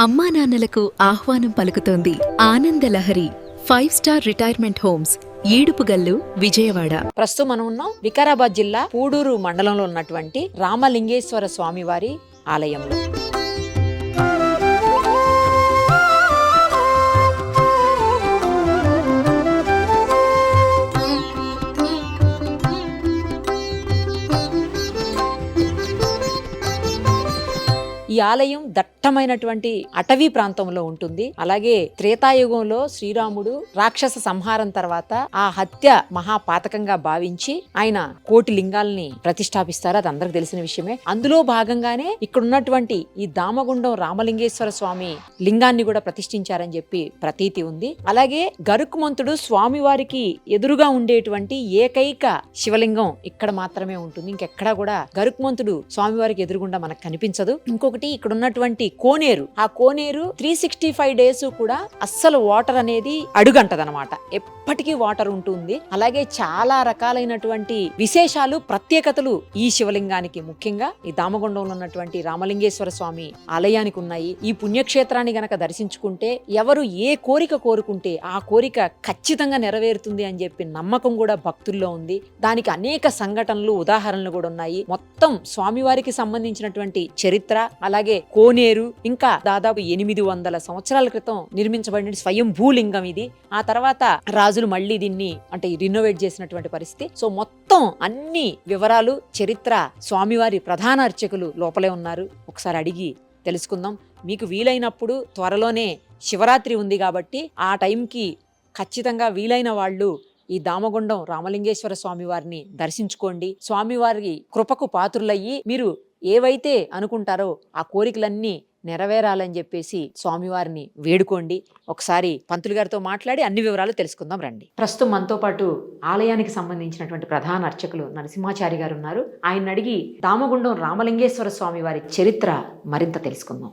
అమ్మా నాన్నలకు ఆహ్వానం పలుకుతోంది ఆనందలహరి 5-స్టార్ రిటైర్మెంట్ హోమ్స్ ఈడుపుగల్లు విజయవాడ. ప్రస్తుతం మనం ఉన్నాం వికారాబాద్ జిల్లా పూడూరు మండలంలో ఉన్నటువంటి రామలింగేశ్వర స్వామివారి ఆలయంలో. ఈ ఆలయం దట్టమైనటువంటి అటవీ ప్రాంతంలో ఉంటుంది. అలాగే త్రేతాయుగంలో శ్రీరాముడు రాక్షస సంహారం తర్వాత ఆ హత్య మహాపాతకంగా భావించి ఆయన కోటి లింగాల్ని ప్రతిష్టాపిస్తారు. అది అందరికి తెలిసిన విషయమే. అందులో భాగంగానే ఇక్కడ ఉన్నటువంటి ఈ దామగుండం రామలింగేశ్వర స్వామి లింగాన్ని కూడా ప్రతిష్ఠించారని చెప్పి ప్రతీతి ఉంది. అలాగే గరుత్మంతుడు స్వామివారికి ఎదురుగా ఉండేటువంటి ఏకైక శివలింగం ఇక్కడ మాత్రమే ఉంటుంది. ఇంకెక్కడా కూడా గరుత్మంతుడు స్వామివారికి ఎదురుగుండా మనకు కనిపించదు. ఇంకొకటి ఇక్కడ ఉన్నటువంటి కోనేరు, ఆ కోనేరు 365 డేస్ కూడా అస్సలు వాటర్ అనేది అడుగంటదనమాట. ఎప్పటికీ వాటర్ ఉంటుంది. అలాగే చాలా రకాలైనటువంటి విశేషాలు, ప్రత్యేకతలు ఈ శివలింగానికి, ముఖ్యంగా ఈ దామగుండంలో ఉన్నటువంటి రామలింగేశ్వర స్వామి ఆలయానికి ఉన్నాయి. ఈ పుణ్యక్షేత్రాన్ని గనక దర్శించుకుంటే ఎవరు ఏ కోరిక కోరుకుంటే ఆ కోరిక ఖచ్చితంగా నెరవేరుతుంది అని చెప్పి నమ్మకం కూడా భక్తుల్లో ఉంది. దానికి అనేక సంఘటనలు, ఉదాహరణలు కూడా ఉన్నాయి. మొత్తం స్వామివారికి సంబంధించినటువంటి చరిత్ర, అలాగే కోనేరు, ఇంకా దాదాపు 800 సంవత్సరాల క్రితం నిర్మించబడిన స్వయం భూలింగం ఇది. ఆ తర్వాత రాజులు మళ్ళీ దీన్ని అంటే రినోవేట్ చేసినటువంటి పరిస్థితి. సో మొత్తం అన్ని వివరాలు, చరిత్ర, స్వామివారి ప్రధాన అర్చకులు లోపలే ఉన్నారు. ఒకసారి అడిగి తెలుసుకుందాం. మీకు వీలైనప్పుడు, త్వరలోనే శివరాత్రి ఉంది కాబట్టి ఆ టైంకి ఖచ్చితంగా వీలైన వాళ్ళు ఈ దామగుండం రామలింగేశ్వర స్వామి వారిని దర్శించుకోండి. స్వామివారి కృపకు పాత్రులయ్యి మీరు ఏవైతే అనుకుంటారో ఆ కోరికలన్నీ నెరవేరాలని చెప్పేసి స్వామివారిని వేడుకోండి. ఒకసారి పంతులు గారితో మాట్లాడి అన్ని వివరాలు తెలుసుకుందాం రండి. ప్రస్తుతం మనతో పాటు ఆలయానికి సంబంధించినటువంటి ప్రధాన అర్చకులు నరసింహాచారి గారు ఉన్నారు. ఆయన అడిగి దామగుండం రామలింగేశ్వర స్వామి వారి చరిత్ర మరింత తెలుసుకుందాం.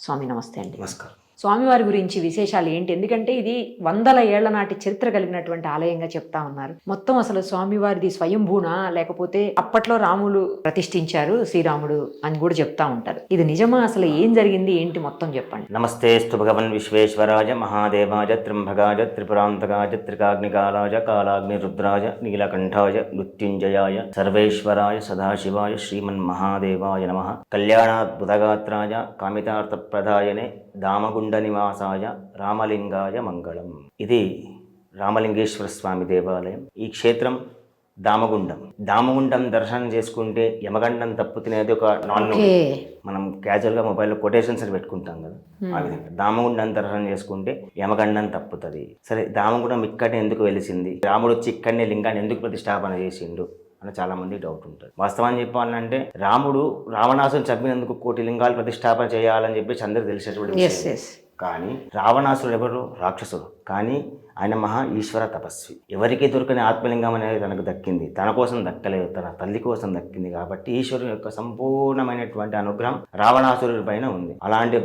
స్వామి నమస్తే అండి. నమస్కారం. స్వామివారి గురించి విశేషాలు ఏంటి? ఎందుకంటే ఇది 100 ఏళ్ల నాటి చరిత్ర కలిగినటువంటి ఆలయంగా చెప్తా ఉన్నారు. మొత్తం అసలు స్వామివారిది స్వయంభూనా, లేకపోతే అప్పట్లో రాములు ప్రతిష్ఠించారు, శ్రీరాముడు అని కూడా చెప్తా ఉంటారు. ఇది నిజమా? అసలు ఏం జరిగింది ఏంటి మొత్తం చెప్పండి. నమస్తేస్తు భగవన్ విశ్వేశ్వరాయ మహాదేవాయ త్రింభగాయ త్రిపురాంతకాయ త్రికాగ్నికాలాయ కాలాగ్ని రుద్రాయ నీలకంఠాయ మృత్యుంజయాయ సర్వేశ్వరాయ సదాశివాయ శ్రీమన్మహాదేవాయ నమః. కళ్యాణాద్భుతగాత్రాయ కామితార్థప్రదాయనే దామగుండ నివాసాయ రామలింగాయ మంగళం. ఇది రామలింగేశ్వర స్వామి దేవాలయం. ఈ క్షేత్రం దామగుండం దర్శనం చేసుకుంటే యమగండం తప్పు తినేది ఒక నాన్. మనం క్యాజువల్గా మొబైల్లో కొటేషన్స్ అని పెట్టుకుంటాం కదా, ఆ విధంగా దామగుండం దర్శనం చేసుకుంటే యమగండం తప్పుతుంది. సరే, దామగుండం ఇక్కడనే ఎందుకు వెలిసింది, రాముడు వచ్చి ఇక్కడనే లింగాన్ని ఎందుకు ప్రతిష్టాపన చేసిండు అని చాలా మంది డౌట్ ఉంటుంది. వాస్తవాన్ని చెప్పాలంటే రాముడు రావణాసుని చంపినందుకు 1 కోటి లింగాలు ప్రతిష్టాపన చేయాలని చెప్పేసి అందరికి తెలిసేటువంటి. కానీ రావణాసుడు ఎవరు? రాక్షసుడు. కానీ ఆయన మహా ఈశ్వర తపస్వి. ఎవరికి దొరకని ఆత్మలింగం అనేది తనకు దక్కింది. తన కోసం దక్కలేదు, తన తల్లి కోసం దక్కింది. కాబట్టి ఈశ్వరుని యొక్క సంపూర్ణమైనటువంటి అనుగ్రహం రావణాసురుడి పైన ఉంది. అలాంటి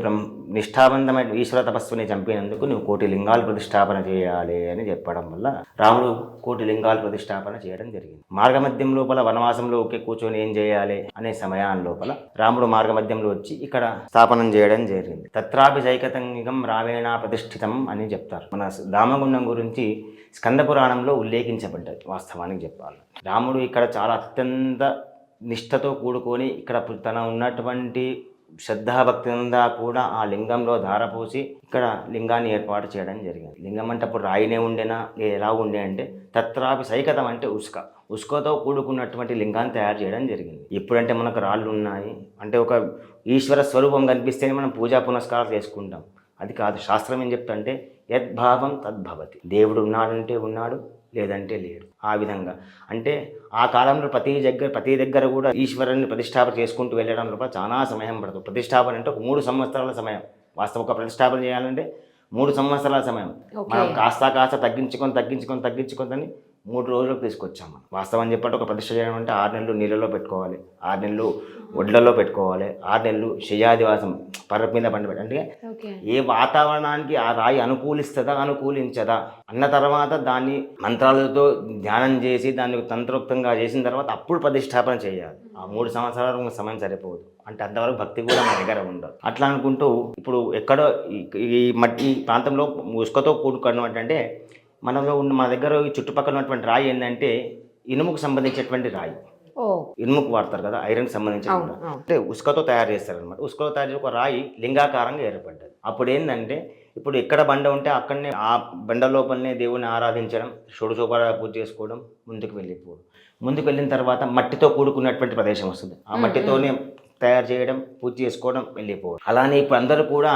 నిష్ఠాబంధమైన ఈశ్వర తపస్విని చంపినందుకు నువ్వు 1 కోటి లింగాలు ప్రతిష్టాపన చేయాలి అని చెప్పడం వల్ల రాముడు 1 కోటి లింగాలు ప్రతిష్టాపన చేయడం జరిగింది. మార్గమధ్యం లోపల వనవాసంలో ఒకే కూర్చొని ఏం చేయాలి అనే సమయాన్ని లోపల రాముడు మార్గమధ్యంలో వచ్చి ఇక్కడ స్థాపనం చేయడం జరిగింది. తత్రాపి సైకతంగికం రామేణ ప్రతిష్ఠితం అని చెప్తారు. మన దామగుండం గురించి స్కంద పురాణంలో ఉల్లేఖించబడ్డది. వాస్తవానికి చెప్పాలి, రాముడు ఇక్కడ చాలా అత్యంత నిష్ఠతో కూడుకొని ఇక్కడ తన ఉన్నటువంటి శ్రద్ధాభక్తిందా కూడా ఆ లింగంలో ధారపోసి ఇక్కడ లింగాన్ని ఏర్పాటు చేయడం జరిగింది. లింగం అంటే అప్పుడు రాయినే ఉండేనా, ఎలా ఉండే అంటే తత్రాపి సైకతం అంటే ఉస్కతో కూడుకున్నటువంటి లింగాన్ని తయారు చేయడం జరిగింది. ఇప్పుడంటే మనకు రాళ్ళు ఉన్నాయి అంటే ఒక ఈశ్వర స్వరూపం కనిపిస్తేనే మనం పూజా పునస్కారాలు చేసుకుంటాం. అది కాదు. శాస్త్రం ఏం చెప్తుంటే యద్భావం తద్భవతి. దేవుడు ఉన్నాడంటే ఉన్నాడు, లేదంటే లేడు. ఆ విధంగా అంటే ఆ కాలంలో ప్రతి దగ్గర కూడా ఈశ్వరుని ప్రతిష్టాపన చేసుకుంటూ వెళ్ళడం లోపల చాలా సమయం పడుతుంది. ప్రతిష్టాపన అంటే ఒక 3 సంవత్సరాల సమయం. వాస్తవం ఒక ప్రతిష్టాపన చేయాలంటే 3 సంవత్సరాల సమయం. మనం కాస్త తగ్గించుకొని 3 రోజులకు తీసుకొచ్చాం మనం. వాస్తవం చెప్పంటే ఒక ప్రతిష్ట చేయడం అంటే 6 నెలలు నీళ్ళలో పెట్టుకోవాలి, 6 నెలలు ఒడ్లలో పెట్టుకోవాలి, 6 నెలలు శయ్యాదివాసం పర్వత మీద పండబెట్టి, అంటే ఏ వాతావరణానికి ఆ రాయి అనుకూలిస్తుందా అనుకూలించదా అన్న తర్వాత దాన్ని మంత్రాలతో ధ్యానం చేసి దాన్ని తంత్రోక్తంగా చేసిన తర్వాత అప్పుడు ప్రతిష్టాపన చేయాలి. ఆ 3 సంవత్సరాల సమయం సరిపోదు, అంటే అంతవరకు భక్తి కూడా మన దగ్గర ఉండదు. అట్లా అనుకుంటూ ఇప్పుడు ఎక్కడో ఈ మట్టి ఈ ప్రాంతంలో ఉసుకతో కూడుకున్నటువంటి, అంటే మనలో ఉన్న మన దగ్గర ఈ చుట్టుపక్కల ఉన్నటువంటి రాయి ఏంటంటే ఇనుముకు సంబంధించినటువంటి రాయి. ఇనుముకు వాడతారు కదా, ఐరన్కి సంబంధించిన, అంటే ఉసుకతో తయారు చేస్తారనమాట. ఉసుకతో తయారు చేసి ఒక రాయి లింగాకారంగా ఏర్పడ్డది. అప్పుడు ఏంటంటే ఇప్పుడు ఎక్కడ బండ ఉంటే అక్కడనే ఆ బండ లోపలనే దేవుని ఆరాధించడం, షోడశోపచార పూజ చేసుకోవడం, ముందుకు వెళ్ళిపోవడం. ముందుకు వెళ్ళిన తర్వాత మట్టితో కూడుకున్నటువంటి ప్రదేశం వస్తుంది, ఆ మట్టితోనే తయారు చేయడం, పూజ చేసుకోవడం, వెళ్ళిపోవడం. అలానే ఇప్పుడు అందరూ కూడా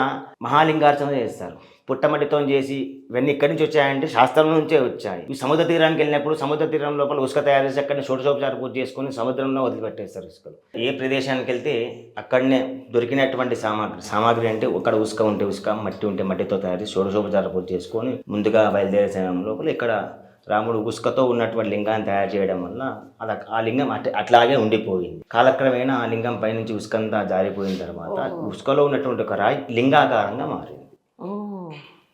మహాలింగార్చన చేస్తారు, పుట్టమట్టితో చేసి. ఇవన్నీ ఇక్కడి నుంచి వచ్చాయంటే శాస్త్రం నుంచే వచ్చాయి. ఈ సముద్ర తీరానికి వెళ్ళినప్పుడు సముద్ర తీరం లోపల ఉసుక తయారు చేసి అక్కడనే షోడశోపచార పూజ చేసుకొని సముద్రంలో వదిలిపెట్టేస్తారు ఉసుకలు. ఏ ప్రదేశానికి వెళ్తే అక్కడనే దొరికినటువంటి సామాగ్రి అంటే అక్కడ ఉసుక ఉంటే ఉసుక, మట్టి ఉంటే మట్టితో తయారు చేసి షోడశోపచార పూజ చేసుకొని ముందుగా బయలుదేరే సమయం లోపల ఇక్కడ రాముడు ఉసుకతో ఉన్నటువంటి లింగాన్ని తయారు చేయడం వల్ల అది ఆ లింగం అట్లాగే ఉండిపోయింది. కాలక్రమేణా ఆ లింగం పైనుంచి ఉసుకంతా జారిపోయిన తర్వాత ఉసుకలో ఉన్నటువంటి ఒక రాయి లింగాకారంగా మారింది.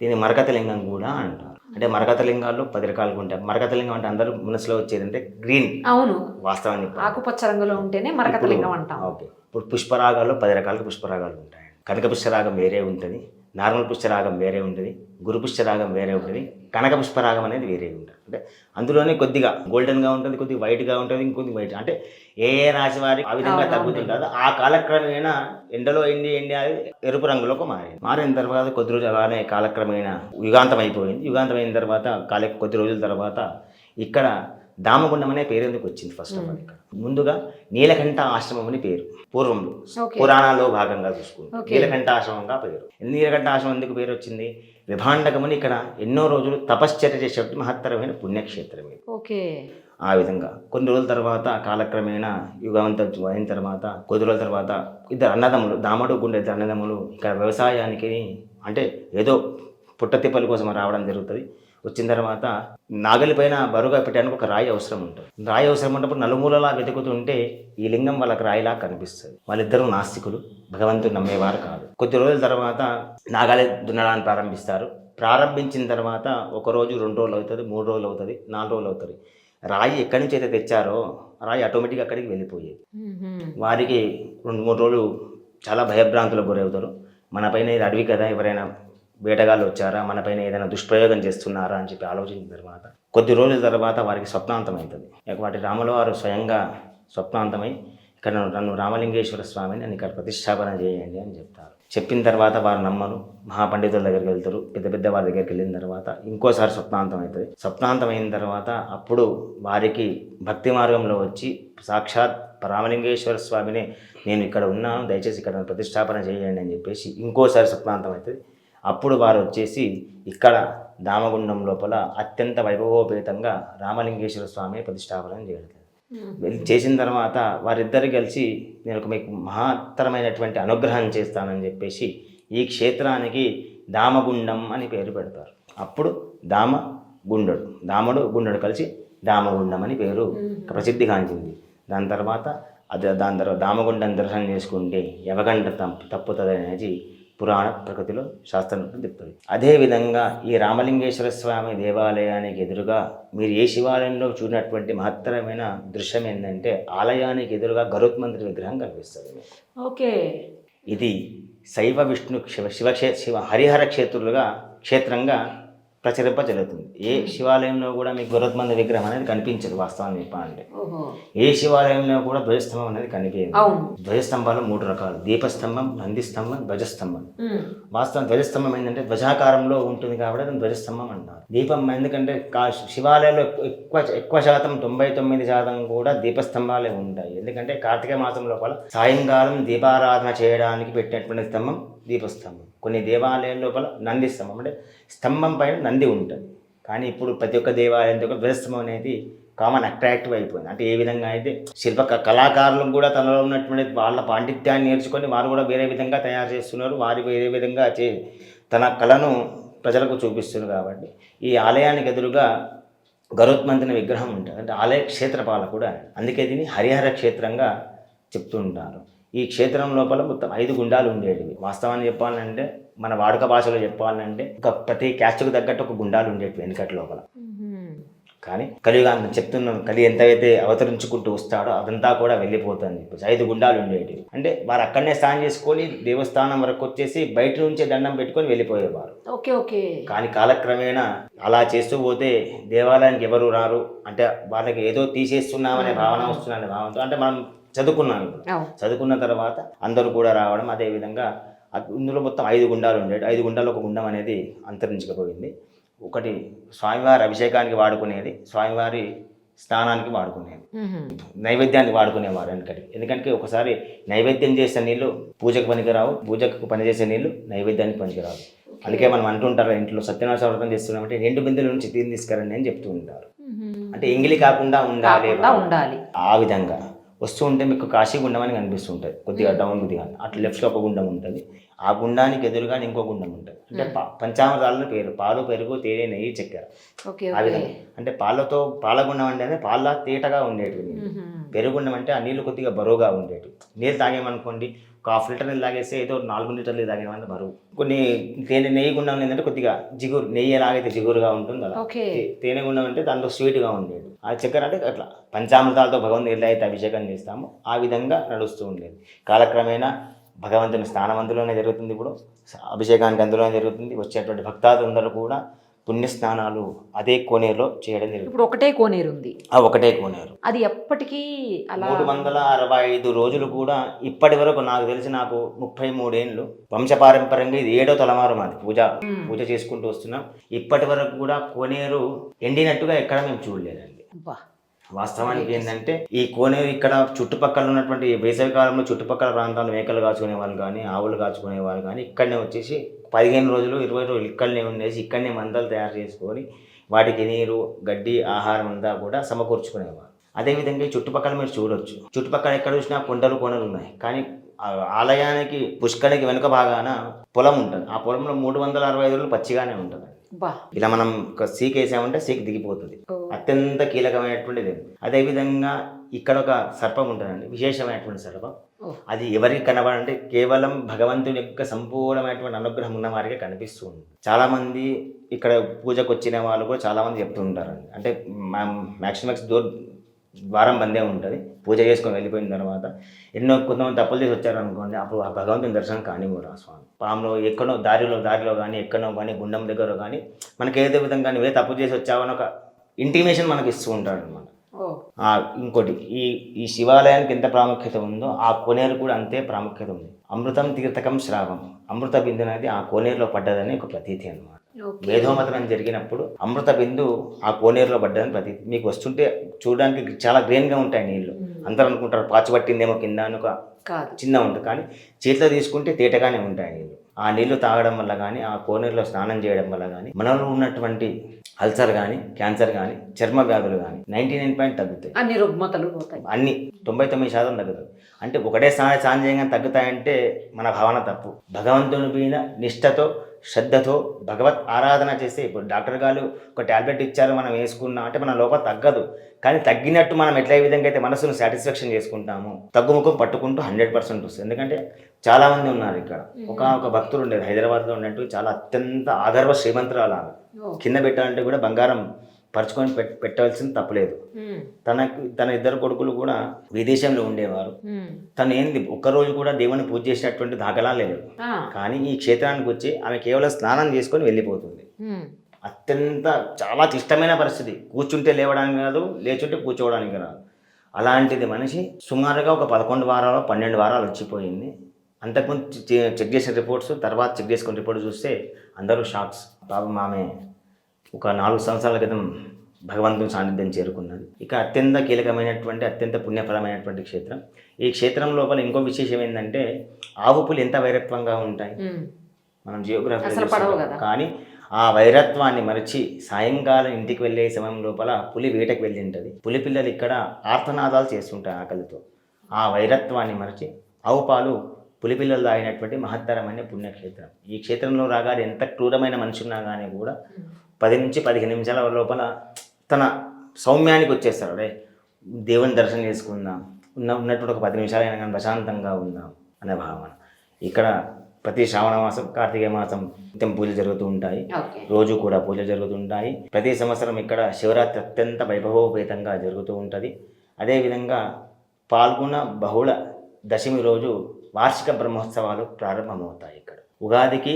దీన్ని మరకత లింగం కూడా అంటారు. అంటే మరకత లింగాల్లో 10 రకాలుగా ఉంటాయి. మరకత లింగం అంటే అందరూ మనసులో వచ్చేది అంటే గ్రీన్, అవును, వాస్తవాన్ని ఆకుపచ్చ రంగులో ఉంటేనే మరకత లింగం అంటాం. ఓకే. ఇప్పుడు పుష్పరాగాల్లో 10 రకాల పుష్పరాగాలు ఉంటాయి. కనక పుష్పరాగం వేరే ఉంటుంది, నార్మల్ పుష్పరాగం వేరే ఉంటుంది, గురు పుష్పరాగం వేరే ఉంటుంది, కనక పుష్పరాగం అనేది వేరే ఉంటుంది. అంటే అందులోనే కొద్దిగా గోల్డెన్గా ఉంటుంది, కొద్దిగా వైట్గా ఉంటుంది, ఇంకొద్ది వైట్, అంటే ఏ రాశి వారికి ఆ విధంగా తగ్గుతుంటుందో ఆ కాలక్రమేణా ఎండలో ఎండి అది ఎరుపు రంగులోకి మారిన తర్వాత కొద్ది రోజులు అలానే కాలక్రమేణా యుగాంతం అయిపోయింది. యుగాంతం అయిన తర్వాత కొద్ది రోజుల తర్వాత ఇక్కడ దామగుండం అనే పేరు ఎందుకు వచ్చింది? ఫస్ట్ ఆఫ్ ఆల్ ఇక్కడ ముందుగా నీలకంఠ ఆశ్రమం అని పేరు పూర్వంలో పురాణాల్లో భాగంగా చూసుకుంటాం. నీలకంఠ ఆశ్రమంగా పేరు. నీలకంఠ ఆశ్రమం ఎందుకు పేరు వచ్చింది? విభాండకముని ఇక్కడ ఎన్నో రోజులు తపశ్చర్య చేసేటువంటి మహత్తరమైన పుణ్యక్షేత్రం ఇది. ఆ విధంగా కొన్ని రోజుల తర్వాత కాలక్రమేణా యుగవంతం అయిన తర్వాత కొద్ది రోజుల తర్వాత ఇద్దరు అన్నదమ్ములు, దామడు గుండె ఇద్దరు అన్నదమ్ములు ఇక్కడ వ్యవసాయానికి అంటే ఏదో పుట్టతిప్పల కోసం రావడం జరుగుతుంది. వచ్చిన తర్వాత నాగలి పైన బరువుగా పెట్టడానికి ఒక రాయి అవసరం ఉంటుంది. రాయి అవసరం ఉన్నప్పుడు నలుమూలలా వెతుకుతుంటే ఈ లింగం వాళ్ళకి రాయిలా కనిపిస్తుంది. వాళ్ళిద్దరూ నాస్తికులు, భగవంతుడు నమ్మేవారు కాదు. కొద్ది రోజుల తర్వాత నాగలి దున్నడానికి ప్రారంభిస్తారు. ప్రారంభించిన తర్వాత 1 రోజు 2 రోజులు అవుతుంది, 3 రోజులు అవుతుంది, 4 రోజులు అవుతుంది. రాయి ఎక్కడి నుంచి అయితే తెచ్చారో రాయి ఆటోమేటిక్గా అక్కడికి వెళ్ళిపోయేది. వారికి 2-3 రోజులు చాలా భయభ్రాంతులకు గురవుతారు. మన పైన ఇది అడవి కదా, ఎవరైనా వేటగాళ్ళు వచ్చారా, మన పైన ఏదైనా దుష్ప్రయోగం చేస్తున్నారా అని చెప్పి ఆలోచించిన తర్వాత కొద్ది రోజుల తర్వాత వారికి స్వప్నాంతం అవుతుంది. వాటి రాముల వారు స్వయంగా స్వప్నాంతమై ఇక్కడ నన్ను రామలింగేశ్వర స్వామిని నన్ను ఇక్కడ ప్రతిష్టాపన చేయండి అని చెప్తారు. చెప్పిన తర్వాత వారు నమ్మరు, మహాపండితుల దగ్గరికి వెళ్తారు. పెద్ద వారి దగ్గరికి వెళ్ళిన తర్వాత ఇంకోసారి స్వప్నాంతం అవుతుంది. స్వప్నాంతం అయిన తర్వాత అప్పుడు వారికి భక్తి మార్గంలో వచ్చి సాక్షాత్ రామలింగేశ్వర స్వామిని నేను ఇక్కడ ఉన్నాను, దయచేసి ఇక్కడ ప్రతిష్టాపన చేయండి అని చెప్పేసి ఇంకోసారి స్వప్నాంతం అవుతుంది. అప్పుడు వారు వచ్చేసి ఇక్కడ దామగుండం లోపల అత్యంత వైభవోపేతంగా రామలింగేశ్వర స్వామిని ప్రతిష్టాపన చేయడం చేసిన తర్వాత వారిద్దరు కలిసి నేను మీకు మహత్తరమైనటువంటి అనుగ్రహం చేస్తానని చెప్పేసి ఈ క్షేత్రానికి దామగుండం అని పేరు పెడతారు. అప్పుడు దాముడు గుండడు కలిసి దామగుండం అని పేరు ప్రసిద్ధిగాంచింది. దాని తర్వాత దామగుండం దర్శనం చేసుకుంటే యమగండ తప్పుతుంది అనేది పురాణ ప్రకృతిలో శాస్త్రం చెప్తుంది. అదేవిధంగా ఈ రామలింగేశ్వర స్వామి దేవాలయానికి ఎదురుగా మీరు ఏ శివాలయంలో చూసినటువంటి మహత్తరమైన దృశ్యం ఏంటంటే ఆలయానికి ఎదురుగా గరుత్మంతుడి విగ్రహం కనిపిస్తుంది. ఓకే, ఇది శైవ విష్ణు శివ హరిహర క్షేత్రంగా ప్రచురింపజరుగుతుంది. ఏ శివాలయంలో కూడా మీకు గరుత్మంతుడి విగ్రహం అనేది కనిపించదు. వాస్తవాన్ని చెప్పాలంటే ఏ శివాలయంలో కూడా ధ్వజస్తంభం అనేది కనిపించదు. ధ్వజస్తంభాలు 3 రకాలు: దీపస్తంభం, నందిస్తంభం, ధ్వజస్తంభం. వాస్తవం ధ్వజస్తంభం ఏంటంటే ధ్వజాకారంలో ఉంటుంది కాబట్టి దాన్ని ధ్వజస్తంభం అంటారు. దీపం ఎందుకంటే శివాలయంలో ఎక్కువ శాతం 99% కూడా దీపస్తంభాలే ఉంటాయి. ఎందుకంటే కార్తీక మాసం లోపల సాయంకాలం దీపారాధన చేయడానికి పెట్టినటువంటి స్తంభం దీపస్తంభం. కొన్ని దేవాలయాల లోపల నంది స్తంభం, అంటే స్తంభం పైన నంది ఉంటుంది. కానీ ఇప్పుడు ప్రతి ఒక్క దేవాలయంతో ధ్వజస్తంభం అనేది కామన్ అట్రాక్టివ్ అయిపోయింది. అంటే ఏ విధంగా అయితే కళాకారులు కూడా తనలో ఉన్నటువంటి వాళ్ళ పాండిత్యాన్ని నేర్చుకొని వారు కూడా వేరే విధంగా తయారు చేస్తున్నారు. వారు వేరే విధంగా తన కళను ప్రజలకు చూపిస్తున్నారు. కాబట్టి ఈ ఆలయానికి ఎదురుగా గరుత్మంతుని విగ్రహం ఉంటుంది. అంటే ఆలయ క్షేత్రపాలకుడు ఆయన. అందుకే దీన్ని హరిహర క్షేత్రంగా చెప్తుంటారు. ఈ క్షేత్రం లోపల మొత్తం 5 గుండాలు ఉండేటివి. వాస్తవాన్ని చెప్పాలంటే మన వాడుక భాషలో చెప్పాలంటే ప్రతి క్యాస్ట్కు తగ్గట్టు ఒక గుండాలు ఉండేటివి వెనుకటి లోపల. కానీ కలియుగాంతం చెప్తున్నాం, కలి ఎంతైతే అవతరించుకుంటూ వస్తాడో అదంతా కూడా వెళ్ళిపోతుంది చెప్పేసి 5 గుండాలు ఉండేటివి. అంటే వారు అక్కడనే స్నానం చేసుకొని దేవస్థానం వరకు వచ్చేసి బయట నుంచే దండం పెట్టుకొని వెళ్ళిపోయేవారు. ఓకే. కానీ కాలక్రమేణా అలా చేస్తూ పోతే దేవాలయానికి ఎవరు రారు, అంటే వాళ్ళకి ఏదో తీసేస్తున్నామనే భావన వస్తుందనే భావనతో, అంటే మనం చదువుకున్నాం ఇప్పుడు. చదువుకున్న తర్వాత అందరూ కూడా రావడం, అదేవిధంగా ఇందులో మొత్తం 5 గుండాలు ఉండేవి. 5 గుండాలు ఒక గుండం అనేది అంతరించకపోయింది. ఒకటి స్వామివారి అభిషేకానికి వాడుకునేది, స్వామివారి స్నానానికి వాడుకునేది, నైవేద్యానికి వాడుకునేవారు వెనకటి. ఎందుకంటే ఒకసారి నైవేద్యం చేసే నీళ్లు పూజకు పనికిరావు, పూజకు పనిచేసే నీళ్లు నైవేద్యానికి పనికిరావు. అందుకే మనం అంటుంటారు, ఇంట్లో సత్యనారాయణ వ్రతం చేస్తున్నామంటే 2 బిందెల నుంచి తీరు తీసుకురండి అని చెప్తూ ఉంటారు. అంటే ఎంగిలి కాకుండా ఉండాలి. ఆ విధంగా వస్తూ ఉంటే మీకు కాశీ గుండం అని కనిపిస్తుంటుంది, కొద్దిగా డౌన్ కొద్దిగా అట్లా లెఫ్ట్లో ఒక గుండం ఉంటుంది. ఆ గుండానికి ఎదురుగా ఇంకో గుండం ఉంటుంది. అంటే పంచామృతాలను పేరు, పాలు, పెరుగు, తేనె, నెయ్యి, చక్కెర. ఆ విధంగా అంటే పాలగుండం అంటే పాల తేటగా ఉండేటివి నీళ్ళు. పెరుగుండం అంటే ఆ నీళ్ళు కొద్దిగా బరువుగా ఉండేటివి. నీళ్ళు తాగేమనుకోండి, ఒక 1/2 లీటర్ నీళ్ళు తాగేస్తే ఏదో 4 లీటర్లు తాగేమంటే బరువు. కొన్ని నెయ్యి గుండం ఏంటంటే కొద్దిగా జిగురు, నెయ్యి ఎలాగైతే జిగురుగా ఉంటుంది అలా. తేనె గుండం అంటే దాంట్లో స్వీట్గా ఉండేది. ఆ చక్కెర అంటే అట్లా పంచామృతాలతో భగవంతుని ఎలా అయితే అభిషేకం చేస్తామో ఆ విధంగా నడుస్తూ ఉండేది. కాలక్రమేణా భగవంతుని స్నానం అందులోనే జరుగుతుంది, ఇప్పుడు అభిషేకానికి అందులోనే జరుగుతుంది. వచ్చేటువంటి భక్తాదులందరూ కూడా పుణ్యస్నానాలు అదే కోనేరులో చేయడం జరుగుతుంది. ఇప్పుడు ఒకటే కోనేరు ఉంది. ఒకటే కోనేరు, అది ఎప్పటికీ అలా 365 రోజులు కూడా ఇప్పటి వరకు నాకు తెలిసి, నాకు 33 ఏళ్ళు వంశపారంపర్యంగా ఇది 7వ తలమారు మాది పూజ చేసుకుంటూ వస్తున్నాం. ఇప్పటి వరకు కూడా కోనేరు ఎండినట్టుగా ఎక్కడ మేము చూడలేదండి. వాస్తవానికి ఏంటంటే ఈ కోనేరు ఇక్కడ చుట్టుపక్కల ఉన్నటువంటి వేసవి కాలంలో చుట్టుపక్కల ప్రాంతాల్లో మేకలు కాచుకునే వాళ్ళు కానీ, ఆవులు కాచుకునే వాళ్ళు కానీ ఇక్కడనే వచ్చేసి 15 రోజులు 20 రోజులు ఇక్కడనే ఉండేసి ఇక్కడనే మందలు తయారు చేసుకొని వాటికి నీరు, గడ్డి, ఆహారం అంతా కూడా సమకూర్చుకునేవారు. అదేవిధంగా ఈ చుట్టుపక్కల మీరు చూడొచ్చు, చుట్టుపక్కల ఎక్కడ చూసినా కొండలు ఉన్నాయి. కానీ ఆలయానికి పుష్కరికి వెనుక భాగాన పొలం ఉంటుంది. ఆ పొలంలో 365 రోజులు పచ్చిగానే ఉంటుంది. ఇలా మనం సీక్ వేసామంటే సీక్ దిగిపోతుంది. అత్యంత కీలకమైనటువంటిది. అదేవిధంగా ఇక్కడ ఒక సర్పం ఉంటుందండి, విశేషమైనటువంటి సర్పం. అది ఎవరికి కనబడంటే కేవలం భగవంతుని యొక్క సంపూర్ణమైనటువంటి అనుగ్రహం ఉన్న వారికే కనిపిస్తూ ఉంది. చాలామంది ఇక్కడ పూజకు వచ్చిన వాళ్ళు కూడా చాలామంది చెప్తూ ఉంటారండి, అంటే మ్యాక్సిమం ద్వారం బందే ఉంటుంది. పూజ చేసుకొని వెళ్ళిపోయిన తర్వాత కొంతమంది తప్పులు చేసి వచ్చారనుకోండి, అప్పుడు ఆ భగవంతుని దర్శనం కానివ్వరు. ఆ స్వామి పాములో ఎక్కడో దారిలో కానీ ఎక్కడో కానీ గుండం దగ్గర కానీ మనకి ఏదో విధంగా నువ్వే తప్పు చేసి వచ్చావని ఒక ఇంటిమేషన్ మనకి ఇస్తూ ఉంటాడు అనమాట. ఇంకోటి ఈ శివాలయానికి ఎంత ప్రాముఖ్యత ఉందో ఆ కోనేరు కూడా అంతే ప్రాముఖ్యత ఉంది. అమృతం తీర్థకం శ్రావం, అమృత బిందు అనేది ఆ కోనేరులో పడ్డదని ఒక ప్రతీతి అనమాట. వేదోమతనం జరిగినప్పుడు అమృత బిందు ఆ కోనేరులో పడ్డదని ప్రతీతి. మీకు వస్తుంటే చూడడానికి చాలా గ్రీన్గా ఉంటాయి నీళ్లు. అందరూ అనుకుంటారు పాచి పట్టిందేమో కింద అని, ఒక చిన్న ఉంటుంది. కానీ చేతిలో తీసుకుంటే తేటగానే ఉంటాయి నీళ్ళు. ఆ నీళ్లు తాగడం వల్ల కానీ, ఆ కోనేరులో స్నానం చేయడం వల్ల కానీ మనలో ఉన్నటువంటి అల్సర్ కానీ, క్యాన్సర్ కానీ, చర్మ వ్యాధులు కానీ 99% తగ్గుతాయి. అన్ని రుగ్మతలు పోతాయి, అన్ని 99% తగ్గుతాయి. అంటే ఒకటే స్నానం చేయగానే తగ్గుతాయంటే మన భావన తప్పు. భగవంతుని మీద నిష్ఠతో, శ్రద్ధతో భగవత్ ఆరాధన చేస్తే, ఇప్పుడు డాక్టర్ గారు ఒక ట్యాబ్లెట్ ఇచ్చారు మనం వేసుకున్నాం అంటే మన లోపల తగ్గదు. కానీ తగ్గినట్టు మనం ఎట్లా ఏ విధంగా అయితే మనసును సాటిస్ఫాక్షన్ చేసుకుంటామో తగ్గుముఖం పట్టుకుంటూ 100% వస్తుంది. ఎందుకంటే చాలామంది ఉన్నారు ఇక్కడ. ఒక భక్తుడు ఉండేది హైదరాబాద్లో ఉన్నట్టు, చాలా అత్యంత ఆగర్వ శ్రీమంతురాలు ఆమె. కింద పెట్టాలంటే కూడా బంగారం పరుచుకొని పెట్టవలసింది తప్పలేదు. తన 2 కొడుకులు కూడా విదేశంలో ఉండేవారు. తను ఏంది ఒక్కరోజు కూడా దేవుని పూజ చేసినటువంటి దాఖలా లేదు. కానీ ఈ క్షేత్రానికి వచ్చి ఆమె కేవలం స్నానం చేసుకొని వెళ్ళిపోతుంది. అత్యంత చాలా క్లిష్టమైన పరిస్థితి. కూర్చుంటే లేవడానికి కాదు, లేచుంటే కూర్చోవడానికి రాదు. అలాంటిది మనిషి సుమారుగా ఒక 11 వారాలు 12 వారాలు వచ్చిపోయింది. అంతకుముందు చెక్ చేసిన రిపోర్ట్స్, తర్వాత చెక్ చేసుకున్న రిపోర్ట్స్ చూస్తే అందరూ షాక్స్. పాపం ఆమె ఒక 4 సంవత్సరాల క్రితం భగవంతుని సాన్నిధ్యం చేరుకున్నది. ఇక అత్యంత కీలకమైనటువంటి, అత్యంత పుణ్యఫలమైనటువంటి క్షేత్రం. ఈ క్షేత్రం లోపల ఇంకో విశేషం ఏంటంటే ఆవు పులి ఎంత వైరత్వంగా ఉంటాయి మనం జియోగ్రఫీ. కానీ ఆ వైరత్వాన్ని మరిచి సాయంకాలం ఇంటికి వెళ్ళే సమయం లోపల పులి వేటకు వెళ్ళి ఉంటుంది. పులి పిల్లలు ఇక్కడ ఆర్తనాదాలు చేస్తుంటాయి ఆకలితో. ఆ వైరత్వాన్ని మరిచి ఆవు పాలు పులిపిల్లలు తాగినటువంటి మహత్తరమైన పుణ్యక్షేత్రం. ఈ క్షేత్రంలో రాగానే ఎంత క్రూరమైన మనిషి ఉన్నా కానీ కూడా 10 నుంచి 15 నిమిషాల లోపల తన సౌమ్యానికి వచ్చేస్తారు. అరే దేవుని దర్శనం చేసుకుందాం, ఉన్నటువంటి ఒక 10 నిమిషాలైనా కానీ ప్రశాంతంగా ఉందాం అనే భావన. ఇక్కడ ప్రతి శ్రావణ మాసం, కార్తీక మాసం నిత్యం పూజలు జరుగుతూ ఉంటాయి. రోజు కూడా పూజలు జరుగుతుంటాయి. ప్రతి సంవత్సరం ఇక్కడ శివరాత్రి అత్యంత వైభవోపేతంగా జరుగుతూ ఉంటుంది. అదేవిధంగా పాల్గొన బహుళ దశమి రోజు వార్షిక బ్రహ్మోత్సవాలు ప్రారంభమవుతాయి. ఇక్కడ ఉగాదికి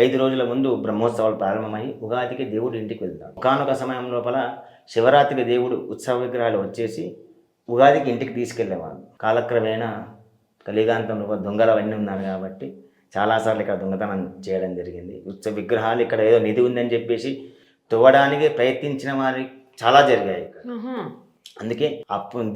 5 రోజుల ముందు బ్రహ్మోత్సవాలు ప్రారంభమై ఉగాదికి దేవుడు ఇంటికి వెళ్తాడు. ఒకానొక సమయం లోపల శివరాత్రికి దేవుడు ఉత్సవ విగ్రహాలు వచ్చేసి ఉగాదికి ఇంటికి తీసుకెళ్లేవాడు. కాలక్రమేణా కలిగాంతంలో దొంగలు అవన్నీ ఉన్నారు కాబట్టి చాలాసార్లు ఇక్కడ దొంగతనం చేయడం జరిగింది. ఉత్సవ విగ్రహాలు ఇక్కడ ఏదో నిధి ఉందని చెప్పేసి తవ్వడానికి ప్రయత్నించిన వారి చాలా జరిగాయి ఇక్కడ. అందుకే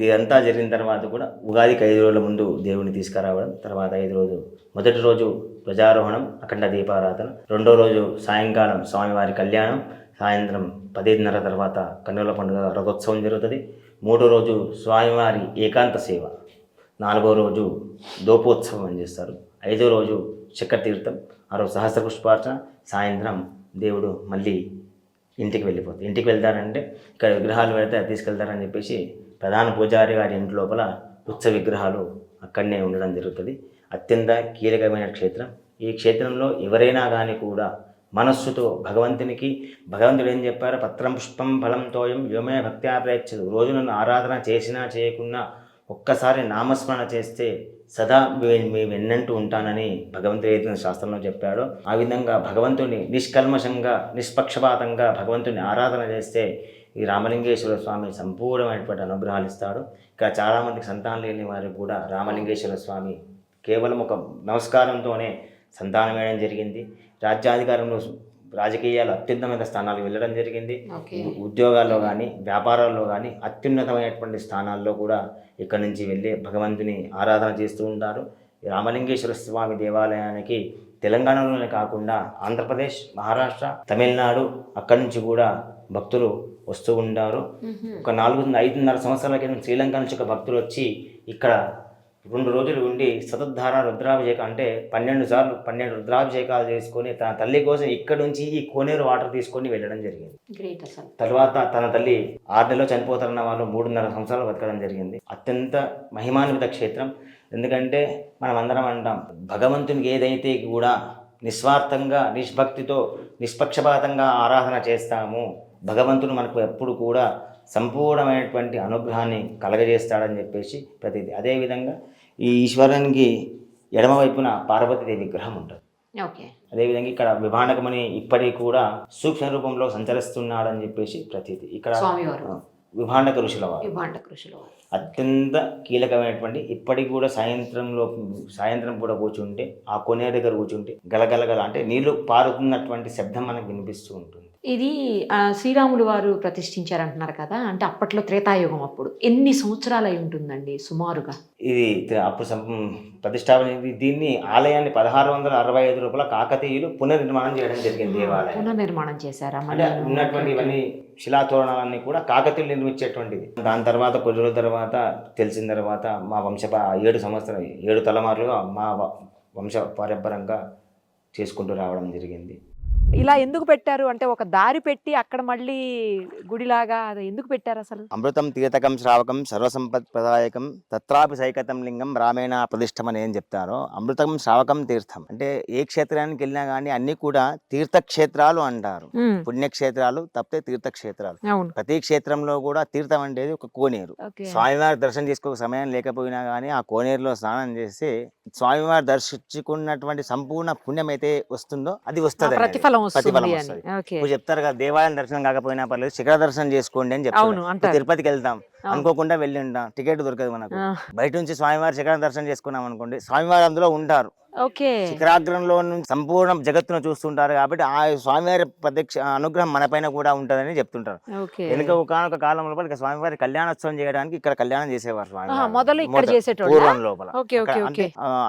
ఇదంతా జరిగిన తర్వాత కూడా ఉగాదికి 5 రోజుల ముందు దేవుని తీసుకురావడం, తర్వాత 5 రోజు మొదటి రోజు ధ్వజారోహణం, అఖండ దీపారాధన, రెండో రోజు సాయంకాలం స్వామివారి కళ్యాణం, సాయంత్రం 10:30 తర్వాత కన్నుల పండుగ రథోత్సవం జరుగుతుంది. మూడో రోజు స్వామివారి ఏకాంత సేవ, 4వ రోజు దోపోత్సవం అని చేస్తారు, 5వ రోజు చక్రతీర్థం, ఆ రోజు సహస్ర పుష్పార్చన, సాయంత్రం దేవుడు మళ్ళీ ఇంటికి వెళ్ళిపోతుంది. ఇంటికి వెళ్తారంటే ఇక్కడ విగ్రహాలు పెడితే తీసుకెళ్తారని చెప్పేసి ప్రధాన పూజారి గారి ఇంటి లోపల ఉత్సవ విగ్రహాలు అక్కడనే ఉండడం జరుగుతుంది. అత్యంత కీలకమైన క్షేత్రం. ఈ క్షేత్రంలో ఎవరైనా కానీ కూడా మనస్సుతో భగవంతుడు ఏం చెప్పారో, పత్రం పుష్పం ఫలం తోయం వ్యోమే భక్త్యా ప్రయచ్చదు. రోజు నన్ను ఆరాధన చేసినా చేయకున్నా ఒక్కసారి నామస్మరణ చేస్తే సదా మీ వెన్నంటూ ఉంటానని భగవంతుడు ఏదైతే శాస్త్రంలో చెప్పాడో ఆ విధంగా భగవంతుని నిష్కల్మషంగా నిష్పక్షపాతంగా భగవంతుని ఆరాధన చేస్తే ఈ రామలింగేశ్వర స్వామి సంపూర్ణమైనటువంటి అనుగ్రహాలు ఇస్తాడు. ఇక్కడ చాలామందికి సంతానం లేని వారికి కూడా రామలింగేశ్వర స్వామి కేవలం ఒక నమస్కారంతోనే సంతానం వేయడం జరిగింది. రాజ్యాధికారంలో రాజకీయాలు అత్యున్నతమైన స్థానాలకు వెళ్ళడం జరిగింది. ఉద్యోగాల్లో కానీ వ్యాపారాల్లో కానీ అత్యున్నతమైనటువంటి స్థానాల్లో కూడా ఇక్కడి నుంచి వెళ్ళి భగవంతుని ఆరాధన చేస్తూ ఉంటారు. రామలింగేశ్వర స్వామి దేవాలయానికి తెలంగాణలోనే కాకుండా ఆంధ్రప్రదేశ్, మహారాష్ట్ర, తమిళనాడు అక్కడి నుంచి కూడా భక్తులు వస్తూ ఉంటారు. ఒక 4-5.5 సంవత్సరాల క్రితం శ్రీలంక నుంచి ఒక భక్తులు వచ్చి ఇక్కడ 2 రోజులు ఉండి సతద్ధార రుద్రాభిషేకం అంటే 12 రుద్రాభిషేకాలు చేసుకొని తన తల్లి కోసం ఇక్కడ నుంచి ఈ కోనేరు వాటర్ తీసుకొని వెళ్ళడం జరిగింది. తర్వాత తన తల్లి 6 నెలలు చనిపోతారన్న వాళ్ళు 3.5 సంవత్సరాలు బతకడం జరిగింది. అత్యంత మహిమాన్విత క్షేత్రం. ఎందుకంటే మనం అందరం అంటాం, భగవంతునికి ఏదైతే కూడా నిస్వార్థంగా నిష్భక్తితో నిష్పక్షపాతంగా ఆరాధన చేస్తామో భగవంతుడు మనకు ఎప్పుడు కూడా సంపూర్ణమైనటువంటి అనుగ్రహాన్ని కలగజేస్తాడని చెప్పేసి ప్రతిదీ. అదేవిధంగా ఈ ఈశ్వరునికి ఎడమవైపున పార్వతీదేవి విగ్రహం ఉంటుంది. అదేవిధంగా ఇక్కడ విభాండకమని ఇప్పటికీ కూడా సూక్ష్మ రూపంలో సంచరిస్తున్నాడని చెప్పేసి ప్రతీది. ఇక్కడ విభాండక ఋషుల వారు అత్యంత కీలకమైనటువంటి ఇప్పటికి కూడా సాయంత్రం కూడా కూర్చుంటే ఆ కొనే దగ్గర కూర్చుంటే గలగలగల అంటే నీళ్లు పారుతున్నటువంటి శబ్దం మనకు వినిపిస్తూ ఉంటుంది. ఇది శ్రీరాములు వారు ప్రతిష్ఠించారంటున్నారు కదా, అంటే అప్పట్లో త్రేతాయుగం, అప్పుడు ఎన్ని సంవత్సరాలు అయి ఉంటుందండి సుమారుగా? ఇది అప్పుడు ప్రతిష్టాపన. దీన్ని ఆలయాన్ని 1665 రూపాయల కాకతీయులు పునర్నిర్మాణం చేయడం జరిగింది. దేవాలయం పునర్నిర్మాణం చేశారా? అంటే ఉన్నటువంటి ఇవన్నీ శిలాతోరణాలన్నీ కూడా కాకతీయులు నిర్మించేటువంటిది. దాని తర్వాత కొన్ని రోజుల తర్వాత తెలిసిన తర్వాత మా 7 తలమారులుగా మా వంశ పారంపరంగా చేసుకుంటూ రావడం జరిగింది. ఇలా ఎందుకు పెట్టారు అంటే ఒక దారి పెట్టి అక్కడ మళ్ళీ గుడిలాగా అది ఎందుకు పెట్టారు అసలు? అమృతం తీర్థకం శ్రావకం సర్వసంపత్ ప్రదాయకం తత్రాపి సైకతం లింగం రామేణ ప్రతిష్టం అని ఏం చెప్తారో, అమృతం శ్రావకం తీర్థం అంటే ఏ క్షేత్రానికి వెళ్ళినా కానీ అన్ని కూడా తీర్థక్షేత్రాలు అంటారు. పుణ్యక్షేత్రాలు తప్పితే తీర్థక్షేత్రాలు. ప్రతి క్షేత్రంలో కూడా తీర్థం అంటే ఒక కోనేరు. స్వామివారి దర్శనం చేసుకోక సమయం లేకపోయినా కానీ ఆ కోనేరులో స్నానం చేస్తే స్వామివారి దర్శించుకున్నటువంటి సంపూర్ణ పుణ్యం అయితే వస్తుందో అది వస్తుంది, ప్రతిఫలం వస్తుంది. ఇప్పుడు చెప్తారు కదా, దేవాలయం దర్శనం కాకపోయినా పర్లేదు శిఖర దర్శనం చేసుకోండి అని చెప్తారు. తిరుపతికి వెళ్తాం అనుకోకుండా వెళ్ళి ఉంటాం, టికెట్ దొరకదు మనకు. బయట నుంచి స్వామివారి శిఖర దర్శనం చేసుకున్నాం అనుకోండి, స్వామివారి అందులో ఉంటారు. శిఖరాగ్రంలో నుంచి సంపూర్ణ జగత్తును చూస్తుంటారు కాబట్టి ఆ స్వామివారి ప్రత్యక్ష అనుగ్రహం మన పైన కూడా ఉంటదని చెప్తుంటారు. వెనుక ఒకనొక కాలం లోపల స్వామివారి కళ్యాణోత్సవం చేయడానికి ఇక్కడ కళ్యాణం చేసేవారు పూర్వం లోపల,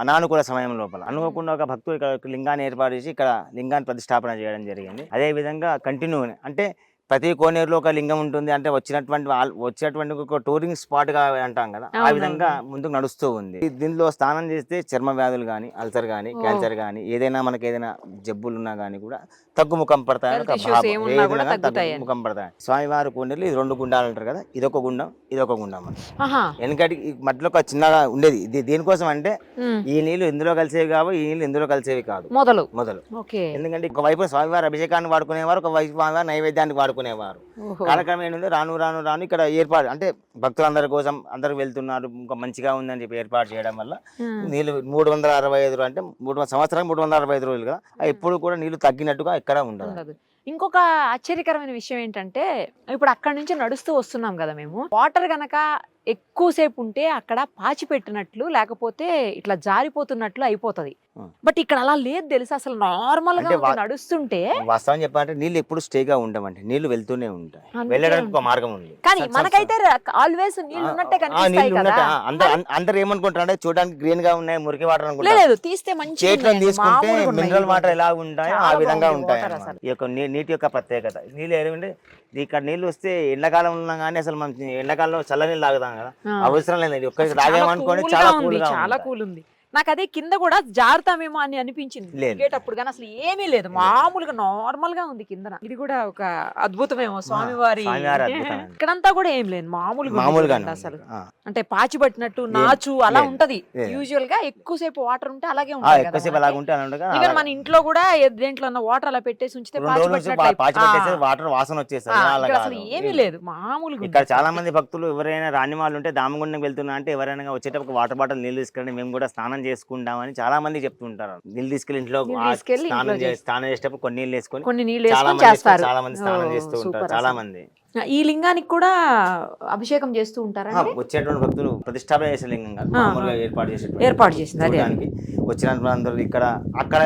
అనానుకూల సమయం లోపల. అనుకోకుండా ఒక భక్తుడు ఇక్కడ లింగాన్ని ఏర్పాటు చేసి ఇక్కడ లింగాన్ని ప్రతిష్టాపన చేయడం జరిగింది. అదే విధంగా కంటిన్యూ అంటే ప్రతి కోనేరులో ఒక లింగం ఉంటుంది అంటే వచ్చేటువంటి ఒక టూరింగ్ స్పాట్ గా అంటాం కదా, ఆ విధంగా ముందుకు నడుస్తూ ఉంది. దీనిలో స్నానం చేస్తే చర్మ వ్యాధులు కానీ, అల్సర్ కానీ, క్యాన్సర్ కానీ, ఏదైనా మనకి ఏదైనా జబ్బులు ఉన్నా కానీ కూడా తగ్గుముఖం పడతాయని ఒక ముఖం పడతాయి. స్వామివారి కోనేరులు ఇది 2 గుండాలు అంటారు కదా, ఇదొక గుండం ఇదొక గుండం అని. ఎందుకంటే ఈ మధ్యలో ఒక చిన్నగా ఉండేది దేనికోసం అంటే ఈ నీళ్లు ఇందులో కలిసేవి కావు, ఈ నీళ్లు ఇందులో కలిసేవి కాదు, మొదలు. ఎందుకంటే ఒక వైపు స్వామివారి అభిషేకాన్ని వాడుకునేవారు, ఒక వైపు స్వామివారి నైవేద్యానికి వాడుకునేవారు. కాలక్రమం ఏంటంటే రాను ఇక్కడ ఏర్పాటు అంటే భక్తులందరి కోసం అందరు వెళ్తున్నారు, ఇంకా మంచిగా ఉందని చెప్పి ఏర్పాటు చేయడం వల్ల నీళ్లు 365 అంటే 3 సంవత్సరానికి 365 రోజులు కదా, ఎప్పుడు కూడా నీళ్లు తగ్గినట్టుగా ఎక్కడ ఉండదు. ఇంకొక ఆశ్చర్యకరమైన విషయం ఏంటంటే ఇప్పుడు అక్కడ నుంచి నడుస్తూ వస్తున్నాం కదా మేము, వాటర్ గనక ఎక్కువసేపు ఉంటే అక్కడ పాచి పెట్టినట్లు లేకపోతే ఇట్లా జారిపోతున్నట్లు అయిపోతది. బట్ ఇక్కడ అలా లేదు తెలుసా, అసలు నార్మల్ గా నడుస్తుంటే. వాస్తవం చెప్పాలంటే నీళ్ళు ఎప్పుడు స్టేగా ఉండవండి, నీళ్లు వెళ్తూనే ఉంటాయి, వెళ్ళడానికి ఒక మార్గం ఉంది. కానీ మనకైతే ఆల్వేస్ నీళ్ళు ఉన్నట్టే కనిపిస్తాయి కదా. అందరు ఏమనుకుంటారు అంటే చూడడానికి గ్రీన్ గా ఉన్నాయి, మురికి వాటర్ అనుకుంటారు. లేదు, తీస్తే మంచి చేతులను తీసుకుంటే మినరల్ వాటర్ ఎలా ఉంటాయో ఆ విధంగా ఉంటాయి. ఈ యొక్క నీటి యొక్క ప్రత్యేకత నీళ్ళు ఏమంటే ఇక్కడ నీళ్ళు వస్తే ఎండాకాలం ఉన్నా కానీ అసలు మనం ఎండాకాలంలో చల్ల నీళ్ళు తాగుతాం కదా, అవసరం లేదండి. ఒక్కరికి తాగేమనుకోండి చాలా కూల్ ఉంది. నాకు అదే కింద కూడా జారుతామేమో అని అనిపించింది దిగేటప్పుడు, కానీ అసలు ఏమీ లేదు, మామూలుగా నార్మల్ గా ఉంది కింద. ఇది కూడా ఒక అద్భుతమేమో స్వామివారి. ఇక్కడంతా కూడా ఏం లేదు, మామూలుగా అసలు అంటే పాచి పట్టినట్టు నాచు అలా ఉంటది. యూజువల్ గా ఎక్కువసేపు వాటర్ ఉంటే అలాగే ఉంటుంది. ఈవెన్ మన ఇంట్లో కూడా దేంట్లో వాటర్ అలా పెట్టేసి ఉంచితే వాటర్ వాసన వచ్చేస్తుంది. అసలు ఏమీ లేదు, మామూలుగా. ఇక్కడ చాలా మంది భక్తులు ఎవరైనా రాని వాళ్ళు ఉంటే దామగుండం వెళ్తున్నా అంటే ఎవరైనా వచ్చేటప్పుడు వాటర్ బాటిల్ నీళ్ళు తీసుకెళ్ళి మేము కూడా స్నానం చేసుకుంటామని చాలా మంది చెప్తుంటారు. నీళ్ళు తీసుకెళ్లి ఇంట్లో స్నానం చేసేటప్పుడు కొన్ని నీళ్ళు వేసుకొని చాలా మంది స్నానం చేస్తూ ఉంటారు. చాలా మంది ఈ లింగానికి కూడా అభిషేకం చేస్తూ ఉంటారా? వచ్చేటువంటి భక్తులు ప్రతిష్టాపన చేసే లింగంగా మామూలుగా ఏర్పాటు చేసింది. వచ్చినప్పుడు అందరూ అక్కడ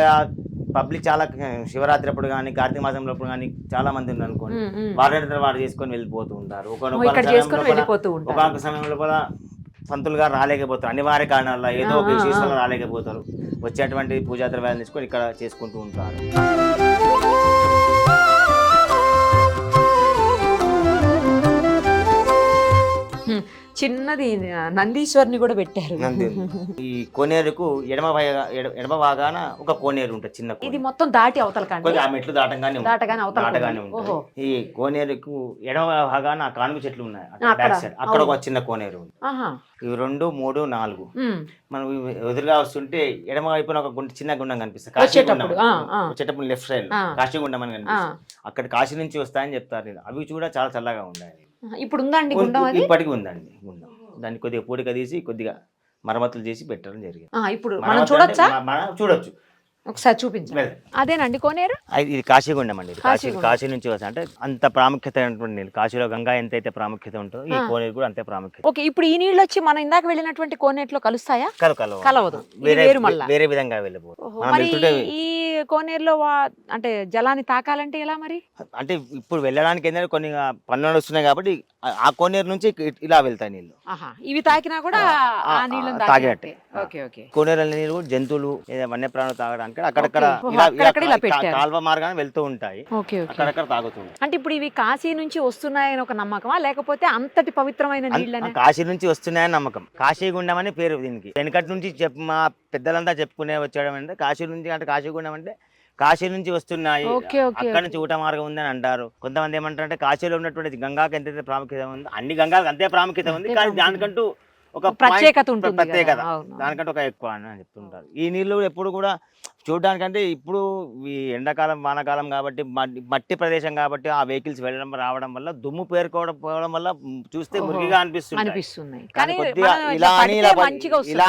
పబ్లిక్ చాలా శివరాత్రి అప్పుడు కానీ కార్తీక మాసంలో కానీ చాలా మంది ఉన్నారు అనుకోండి, వారు చేసుకొని వెళ్ళిపోతూ ఉంటారు. ఒక సమయంలో కూడా పంతులు గారు రాలేకపోతారు, అనివార్య కారణాల ఏదో ఒక విశేషాలు రాలేకపోతారు. వచ్చేటువంటి పూజా ద్రవ్యాలు తీసుకొని ఇక్కడ చేసుకుంటూ ఉంటారు. చిన్నది నందీశ్వరిని కూడా పెట్టారు. ఈ కోనేరుకు ఎడమ భాగాన ఒక కోనేరు ఉంటుంది, చిన్న. ఇది మొత్తం దాటి అవతల ఆ మెట్లు దాటగానే ఉంటుంది. ఈ కోనేరుకు ఎడమ భాగాన కానుగ చెట్లు ఉన్నాయి, అక్కడ ఒక చిన్న కోనేరు ఉంది. ఇవి 2, 3, 4 మనం ఎదురుగా వస్తుంటే ఎడమ వైపున ఒక చిన్న గుండం కనిపిస్తుంది, వచ్చేటప్పుడు లెఫ్ట్ సైడ్ కాశీగుండం అని కనిపిస్తుంది. అక్కడ కాశీ నుంచి వస్తాయని చెప్తారు. అవి కూడా చాలా చల్లగా ఉన్నాయి. ఇప్పుడు ఉందండి ఇప్పటికీ ఉందండి గుండం. దాన్ని కొద్దిగా పూడిక తీసి కొద్దిగా మరమ్మతులు చేసి పెట్టడం జరిగింది. ఇప్పుడు మనం చూడొచ్చు, ఒకసారి చూపించండి. అదేనండి కోనేరు, ఇది కాశీగుండం అండి. కాశీ నుంచి వస్తా అంటే అంత ప్రాముఖ్యత నీళ్ళు. కాశీలో గంగా ఎంతైతే ప్రాముఖ్యత ఉంటుందో ఈ కోనేరు కూడా అంతే ప్రాముఖ్యత. ఓకే, ఇప్పుడు ఈ నీళ్ళు వచ్చి మనం ఇందాక వెళ్ళినటువంటి కోనేరులో కలుస్తాయా? కలవదు, వేరే విధంగా వెళ్ళిపోతుంది. ఈ కోనేరులో అంటే జలాన్ని తాకాలంటే ఎలా మరి? అంటే ఇప్పుడు వెళ్ళడానికి ఏంటంటే కొన్ని పనులు వస్తున్నాయి కాబట్టి ఆ కోనేరు నుంచి ఇలా వెళ్తాయి నీళ్ళు. ఇవి తాకినా కూడా తాగినట్టే. కోనేరు నీళ్ళు జంతువులు వన్యప్రాణులు తాగడానికి అక్కడక్కడ కాల్వ మార్గాన్ని వెళ్తూ ఉంటాయి, అక్కడక్కడ తాగుతుంది. అంటే ఇప్పుడు ఇవి కాశీ నుంచి వస్తున్నాయని ఒక నమ్మకమా, లేకపోతే అంతటి పవిత్రమైన నీళ్ళని? కాశీ నుంచి వస్తున్నాయని నమ్మకం. కాశీగుండం అని పేరు దీనికి. వెనకటి నుంచి మా పెద్దలంతా చెప్పుకునే వచ్చాడం అంటే కాశీ నుంచి, అంటే కాశీగుండం అంటే కాశీ నుంచి వస్తున్నాయి, అక్కడ నుంచి ఊట మార్గం ఉందని అంటారు. కొంతమంది ఏమంటారు అంటే కాశీలో ఉన్నటువంటి గంగాకి ఎంతైతే ప్రాముఖ్యత ఉంది, అన్ని గంగాలకు అంతే ప్రాముఖ్యత ఉంది, కానీ దానికంటూ ఒక ప్రత్యేకత దానికంటే ఒక ఎక్కువ అని చెప్తుంటారు. ఈ నీళ్ళు ఎప్పుడు కూడా చూడడానికంటే ఇప్పుడు ఈ ఎండాకాలం వానాకాలం కాబట్టి మట్టి ప్రదేశం కాబట్టి ఆ వెహికల్స్ వెళ్ళడం రావడం వల్ల దుమ్ము పేరుకోవడం వల్ల చూస్తే మురికిగా అనిపిస్తుంది. కానీ కొద్దిగా ఇలా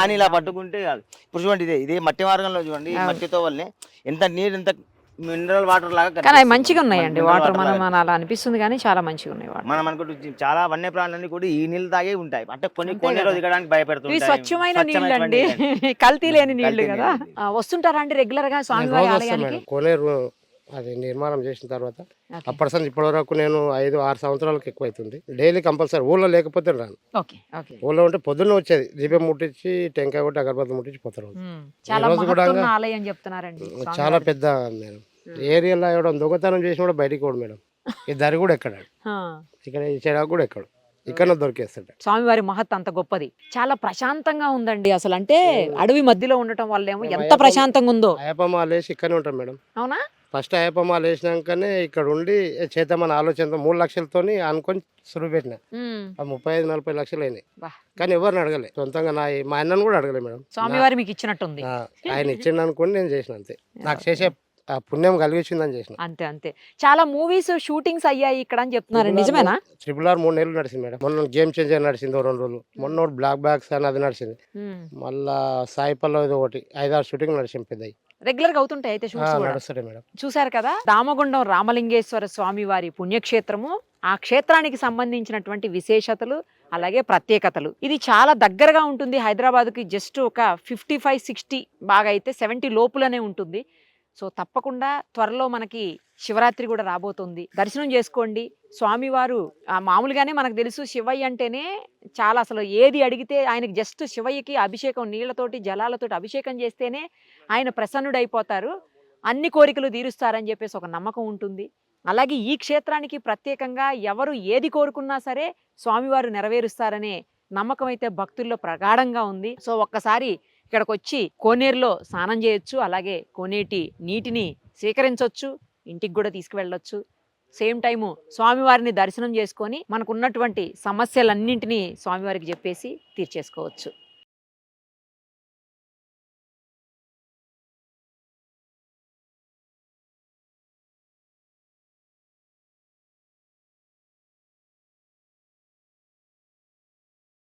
అని ఇలా పట్టుకుంటే ఇప్పుడు చూడండి, ఇదే మట్టి మార్గంలో చూడండి, ఈ మట్టితో వల్లనే ఎంత నీరు ఎంత మినరల్ వాటర్ లాగా. కానీ మంచిగా ఉన్నాయండి వాటర్, మనం అలా అనిపిస్తుంది కానీ చాలా మంచిగా ఉన్నాయి వాటర్. మనం అనుకుంటే చాలా వన్య ప్రాణులన్నీ కూడా ఈ నీళ్ళు తాగే ఉంటాయి. అంటే కొన్ని దిగడానికి భయపెడుతుంది. స్వచ్ఛమైన నీళ్ళు అండి, కల్తీ లేని నీళ్లు కదా. వస్తుంటారా అండి రెగ్యులర్ గా స్వామివారి ఆలయానికి? కోనేరు అది నిర్మాణం చేసిన తర్వాత అప్పటి ఇప్పటి వరకు నేను 5-6 సంవత్సరాలకు ఎక్కువ అవుతుంది. డైలీ కంపల్సరీ ఊళ్ళో లేకపోతే రాను. ఊళ్ళో ఉంటే పొద్దున్న వచ్చేది, దీపం ముట్టించి టెంకాయ కొట్టి అగరబత్తి ముట్టించి పోతారు. చాలా పెద్ద మేడం ఏరియాలో ఎవడం దొంగతనం చేసిన కూడా బయటికి పోడు మేడం. ఈ దరి కూడా ఎక్కడాడు, ఆ. ఇక్కడ ఈ చెరాకు కూడా ఎక్కడు, ఇక్కడ దొరికేస్తాడు. స్వామివారి మహత్ అంత గొప్పది, చాలా ప్రశాంతంగా ఉందండి అసలు. అంటే అడవి మధ్యలో ఉండటం వల్ల ఏమో ఎంత ప్రశాంతంగా ఉందో. అయ్యప్ప మాల వేసి ఇక్కడనే ఉంటాం మేడం. అవునా? ఫస్ట్ అయ్యప్ప మాల వేసినాకనే ఇక్కడ ఉండి చేద్దామని ఆలోచనతో 3 లక్షలతో అనుకొని సురువు పెట్టిన. ఉమ్. 35-40 లక్షలు అయినాయి. వా. కానీ ఎవరిని అడగలే, సొంతంగా మా అన్నను కూడా అడగలే మేడం. స్వామివారి మీకు ఇచ్చినట్టుంది. ఆయన ఇచ్చిండు అనుకోని నేను చేసిన అంతే, నాకు చేసే ఆ పుణ్యం కలిగించిందని చేసిన. అంతే అంతే. చాలా మూవీస్ షూటింగ్స్ అయ్యాయి ఇక్కడ అని చెప్తున్నారు, నిజమేనా? RRR 3 నెలలు నడిచింది మేడం. మొన్న గేమ్ చేంజర్ నడిచింది 2 రోజులు. మొన్న ఒకటి బ్లాక్ బ్యాగ్స్ అని అది నడిచింది. ఉమ్. మళ్ళా సాయిపల్లో ఇది ఒకటి 5-6 షూటింగ్ నడిచింది పెద్దవి. రెగ్యులర్ గా అవుతుంటాయి అయితే షూట్స్ కూడా. నడుస్తాయి మేడం. చూశారు కదా, రామగుండం రామలింగేశ్వర స్వామి వారి పుణ్యక్షేత్రము, ఆ క్షేత్రానికి సంబంధించినటువంటి విశేషతలు అలాగే ప్రత్యేకతలు. ఇది చాలా దగ్గరగా ఉంటుంది హైదరాబాద్కి, జస్ట్ ఒక 55-60 బాగా అయితే 70 లోపులనే ఉంటుంది. సో తప్పకుండా త్వరలో మనకి శివరాత్రి కూడా రాబోతుంది, దర్శనం చేసుకోండి. స్వామివారు మామూలుగానే మనకు తెలుసు శివయ్య అంటేనే చాలా, అసలు ఏది అడిగితే ఆయనకి జస్ట్ శివయ్యకి అభిషేకం, నీళ్లతోటి జలాలతోటి అభిషేకం చేస్తేనే ఆయన ప్రసన్నుడైపోతారు, అన్ని కోరికలు తీరుస్తారని చెప్పేసి ఒక నమ్మకం ఉంటుంది. అలాగే ఈ క్షేత్రానికి ప్రత్యేకంగా ఎవరు ఏది కోరుకున్నా సరే స్వామివారు నెరవేరుస్తారనే నమ్మకం అయితే భక్తుల్లో ప్రగాఢంగా ఉంది. సో ఒక్కసారి ఇక్కడికి వచ్చి కోనేరులో స్నానం చేయొచ్చు, అలాగే కోనేటి నీటిని స్వీకరించవచ్చు, ఇంటికి కూడా తీసుకువెళ్ళొచ్చు. సేమ్ టైము స్వామివారిని దర్శనం చేసుకొని మనకున్నటువంటి సమస్యలన్నింటినీ స్వామివారికి చెప్పేసి తీర్చేసుకోవచ్చు.